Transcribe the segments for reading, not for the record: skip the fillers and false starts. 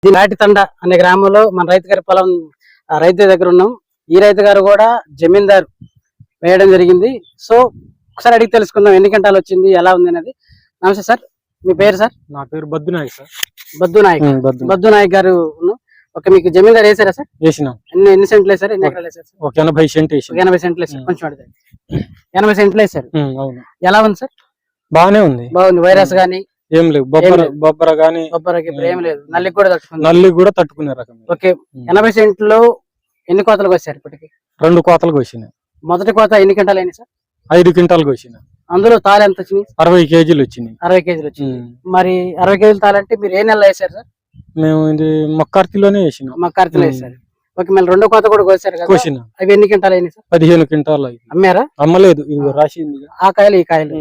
ఇది నాటితండ అనే గ్రామంలో మన రైతు గారి పొలం రైతు దగ్గర ఉన్నాం. ఈ రైతు గారు కూడా జమీందారు వేయడం జరిగింది. సో ఒకసారి అడిగి తెలుసుకుందాం ఎన్ని గంటలు వచ్చింది, ఎలా ఉంది అనేది. నమస్తే సార్, మీ పేరు సార్? నా పేరు బద్దు నాయక్ సార్. బద్దు నాయక్ గారు. ఓకే, మీకు జమీందారు వేసారా సార్? వేసినాం. ఎన్ని సెంట్లు వేసారు, ఎన్ని ఎకరాలు వేసారు? ఒక 80 సెంట్లు వేసారు. 80 సెంట్లు వేసారు. కొంచెం అడిగారు 80 సెంట్లు వేసారు. అవును. ఎలా ఉంది సార్? బాగానే ఉంది. బాగుంది. వైరస్ గానీ ఏం లేదు, బొబ్బర గానీ బొబ్బరకి ఏం లేదు, నల్లి కూడా తట్టుకునే రకం. ఓకే, 80 సెంట్లో ఎన్ని కోతలకు వచ్చారు? ఇప్పటికి 2 కోతలకు వచ్చినాయి. మొదటి కోత ఎన్ని క్వింటాలు అయినాయి సార్? 5 క్వింటాలకు వచ్చినాయి. అందులో తాలు ఎంత వచ్చినాయి? 60 కేజీలు వచ్చినాయి. 60 కేజీలు వచ్చినాయి. మరి 60 కేజీలు తాలంటే మీరు ఏ నెలలో వేసారు సార్? మేము ఇది మక్కార్తిలోనే వేసినాం. మక్కార్తిలో వేసారు. ఓకే, మళ్ళీ 2వ కోత కూడా కోసారు కదా? కోసినా. అవి ఎన్ని క్వింటాలు అయినాయి సార్? 15 క్వింటాలు. అమ్మారా? అమ్మలేదు, ఇది రాసింది. ఆ కాయలు ఈ కాయలు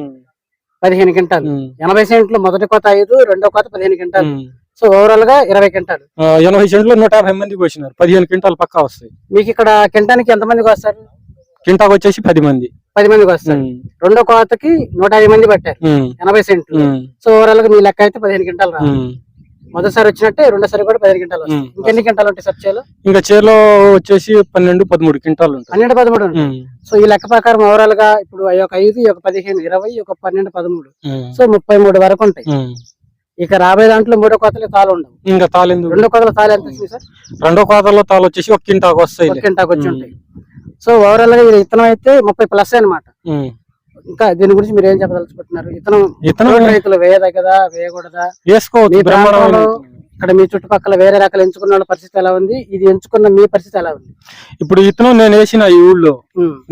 15 క్వింటాలు. 80 సెంట్లు మొదటి కోత 5, 2వ కోత 15 క్వింటాలు. సో ఓవరాల్ గా 20 క్వింటాలు. 80 సెంట్లు 150 మందికి వచ్చినారు. 15 క్వింటాలు పక్కా వస్తాయి. మీకు ఇక్కడ కింటానికి ఎంత మందికి వస్తారు? కింటాకు వచ్చేసి 10 మంది. 10 మందికి వస్తారు. 2వ కోతకి 150 మంది పట్టారు 80 సెంట్లు. సో ఓవరాల్ గా మీ లెక్క అయితే 15 క్వింటాలు రాదు. మొదటిసారి వచ్చినట్టే రెండోసారి కూడా 15 క్వింటాలు వస్తాయి. ఇంకెన్ని క్వింటాలు ఉంటాయి సార్ చేలో? ఇంకా చేలో వచ్చేసి 12-13 క్వింటాలు ఉంటాయి. 12-13. సో ఈ లెక్క ప్రకారం ఓవరాల్ గా ఇప్పుడు ఒక 5, ఒక 15, 20, ఒక 12-13, సో 33 వరకు ఉంటాయి. ఇక రాబోయే దాంట్లో 3వ కోతలో తాలు ఉండవు. ఇంకా తాలు ఎందుకు? 2వ కోతలో తాలు ఎంత వచ్చింది సార్? 2వ కోతలో తాలు వచ్చేసి 1 క్వింటాకు వస్తాయి. 1 క్వింటాకు వచ్చి ఉంటాయి. సో ఓవరాల్ గా విత్తనం అయితే 30+ అనమాట. ఇంకా దీని గురించి మీరు ఏం చెప్పదలుచుకుంటున్నారు? ఇతనం రైతులు వేయదగదా, వేయకూడదా? వేసుకోవచ్చు. ఇక్కడ మీ చుట్టుపక్కల వేరే రకాలు ఎంచుకున్న వాళ్ళ పరిస్థితి ఎలా ఉంది, ఇది ఎంచుకున్న మీ పరిస్థితి ఎలా ఉంది? ఇప్పుడు ఇతనం నేను వేసిన ఈ ఊళ్ళో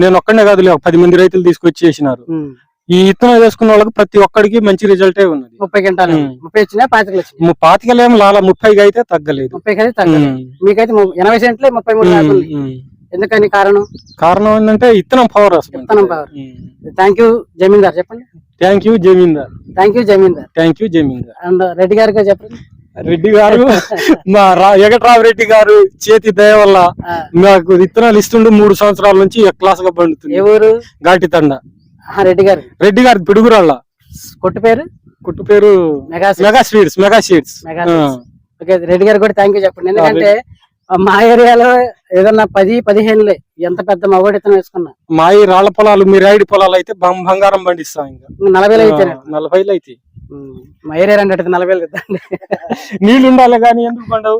నేను ఒక్కడే కాదు, 10 మంది రైతులు తీసుకొచ్చి వేసినారు. ఈ ఇత్తనం వేసుకున్న వాళ్ళకి ప్రతి ఒక్కడికి మంచి రిజల్టే ఉన్నది. 30 క్వింటాలు 30 వచ్చినా 25 వచ్చినాయి. 25 ఏమో లాల 30 అయితే తగ్గలేదు. 30 అయితే తగ్గలేదు. మీకైతే 80 సెంట్లే 33. ఎందుకని కారణం ఏంటంటే ఇత్తనం పవర్. థ్యాంక్ యూ జమీందార్. చెప్పండి. Thank you Zamindar. Thank you Zamindar. Thank you Zamindar. And Reddy గారికి చెప్పండి. రెడ్డి గారు మా ఎగట్రావు రెడ్డి గారు చేతి దయ వల్ల మాకు విత్తనాలు ఇస్తుండే 3 సంవత్సరాల నుంచి క్లాస్ గా పండుతుంది. ఏ ఊరు? ఘాటితండ. రెడ్డి గారు పిడుగురాళ్ళ. కుట్టు పేరు మెగా సీడ్స్. రెడ్డి గారు కూడా థ్యాంక్ యూ చెప్పండి. ఎందుకంటే మా ఏరియాలో ఏదన్నా 10-15 ఎంత పెద్ద మగోడి విత్తనం వేసుకున్నా. మా ఈ రాళ్ల పొలాలు, మీ రైడి పొలాలు అయితే బంగారం పండిస్తాం. ఇంకా 40 అయితే 40 అయితే మా ఏరియా 40 నీళ్లు ఉండాలి కానీ ఎందుకు పండవు?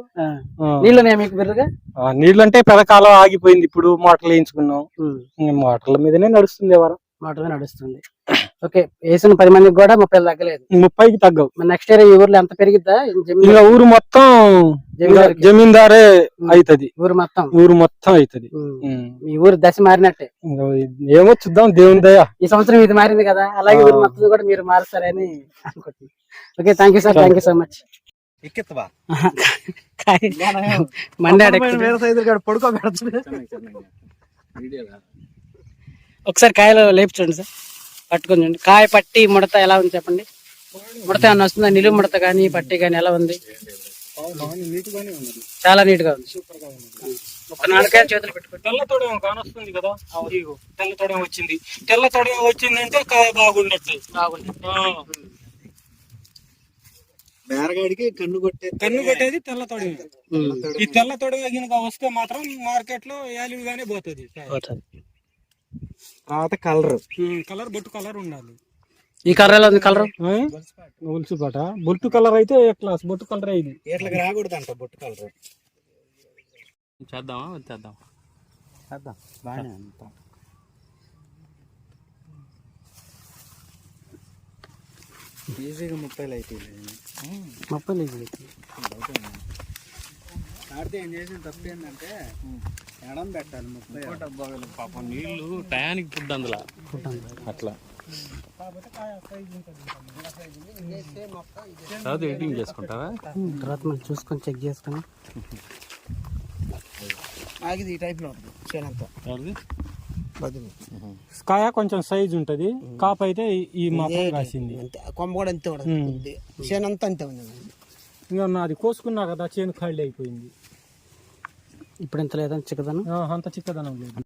నీళ్లు మీకు బిర్రుగా? నీళ్లు అంటే పెదకాలం ఆగిపోయింది. ఇప్పుడు మోటార్లు వేయించుకున్నాం. మోటార్ల మీదనే నడుస్తుంది. ఎవరు మోటార్ నడుస్తుంది. ఓకే, వేసిన 10 మందికి కూడా 30 తగ్గలేదు. 30కి తగ్గవు. నెక్స్ట్ ఇయర్ ఈ ఊర్లో ఎంత పెరిగిద్దా? ఇంకా ఊరు మొత్తం జమీందారే అవుతుంది. ఊరు మొత్తం అవుతుంది. మీ ఊరు దశ మారినట్టే. ఏమో చూద్దాం, దేవుని దయ. ఈ సంవత్సరం ఇది మారింది కదా, అలాగే ఊరు మొత్తం కూడా మీరు మారుస్తారని అనుకుంటున్నాను. Okay, thank you sir. Thank you so much. ఒకసారి కాయలు లేపు చూడండి సార్, పట్టుకొని చూడండి. కాయ పట్టి ముడత ఎలా ఉంది చెప్పండి. ముడత ఏమన్నా వస్తుందా? నిలువు ముడత కానీ పట్టి కానీ ఎలా ఉంది? చాలా నీట్ గా ఉంది. ఒక 4 కాయలు చేతులు పెట్టుకోండి. తెల్ల తొడేం కానొస్తుంది కదా, తెల్ల తొడేం వచ్చింది. తెల్ల తొడేం వచ్చిందంటే కాయ బాగుండొచ్చు. కన్ను కొట్టేది తెల్ల తొడేం. ఈ తెల్ల తొడేం గినక వస్తే మాత్రం మార్కెట్ లో యాలుగానే పోతుంది. తర్వాత కలర్ బొట్టు కలర్ ఉండాలి. ఈ కలర్ ఎలా ఉంది? కలర్ ఉల్సు పాట బొట్టు కలర్ అయితే క్లాస్. బొట్టు కలర్ ఇది ఎట్లా రాకూడదంట. బొట్టు కలర్ చేద్దాం బాగానే అంత. ఈజీగా 30 అయితే 30 ఆడితే ఏం చేసిన తప్పు ఏంటంటే ఎడం పెట్టాలి. 30 పాపం నీళ్లు టయానికి ఫుడ్ అందులో అట్లా తర్వాత ఎడిటింగ్ చేసుకుంటావా? తర్వాత మనం చూసుకొని చెక్ చేసుకొని ఆగిది ఈ టైప్ లో కాయ కొంచెం సైజ్ ఉంటది. కాపు అయితే ఈ మాత్రం రాసింది. కొమ్మ కూడా అంతే ఉంటుంది. చేనంతా అంతే ఉంది. ఇంకా నాది కోసుకున్నా కదా, చేను ఖాళీ అయిపోయింది. ఇప్పుడు ఎంత లేదని చిక్కదనం, అంత చిక్కదనం లేదు.